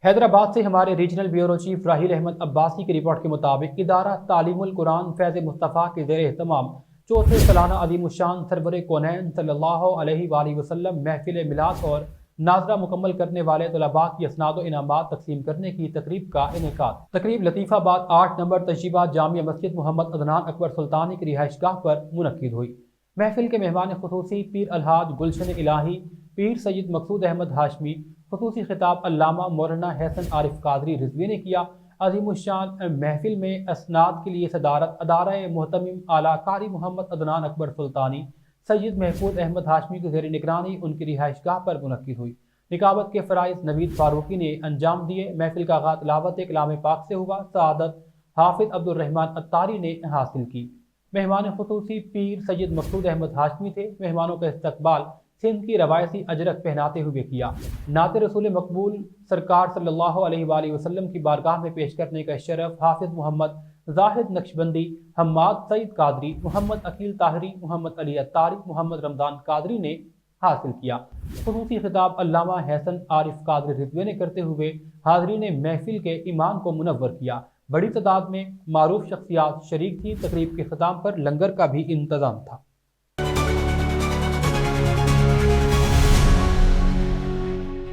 حیدرآباد سے ہمارے regional bureau chief Raheel Ahmed Abbasi کی رپورٹ کے مطابق ادارہ تعلیم القرآن فیض مصطفیٰ کے زیر اہتمام چوتھے سالانہ عظیم الشان سرور کونین صلی اللہ علیہ وآلہ وسلم محفل میلاد اور ناظرہ مکمل کرنے والے طلباء کی اسناد و انعامات تقسیم کرنے کی تقریب کا انعقاد۔ تقریب لطیف آباد 8 نمبر تشریفات جامع مسجد محمد عدنان اکبر سلطانی کی رہائش گاہ پر منعقد ہوئی۔ محفل کے مہمان خصوصی پیر الحاج گلشن الہی پیر سید مقصود احمد ہاشمی، خصوصی خطاب علامہ مولانا حسن عارف قادری رضوی نے کیا۔ عظیم الشان محفل میں اسناد کے لیے صدارت ادارہ محتمم اعلیٰ قاری محمد عدنان اکبر سلطانی سید محفوظ احمد ہاشمی کے زیر نگرانی ان کی رہائش گاہ پر منعقد ہوئی۔ نقابت کے فرائض نوید فاروقی نے انجام دیے۔ محفل کا آغاز تلاوت کلام پاک سے ہوا۔ سعادت حافظ عبد الرحمن اتاری نے حاصل کی۔ مہمان خصوصی پیر سید مقصود احمد ہاشمی تھے۔ مہمانوں کا استقبال سندھ کی روایتی اجرک پہناتے ہوئے کیا۔ نعت رسول مقبول سرکار صلی اللہ علیہ وآلہ وسلم کی بارگاہ میں پیش کرنے کا شرف حافظ محمد زاہد نقشبندی، حماد سعید قادری، محمد عقیل طاہری، محمد علی اتاری، محمد رمضان قادری نے حاصل کیا۔ خصوصی خطاب علامہ حسن عارف قادری رضوی نے کرتے ہوئے حاضرین محفل کے ایمان کو منور کیا۔ بڑی تعداد میں معروف شخصیات شریک تھیں۔ تقریب کے اختتام پر لنگر کا بھی انتظام تھا۔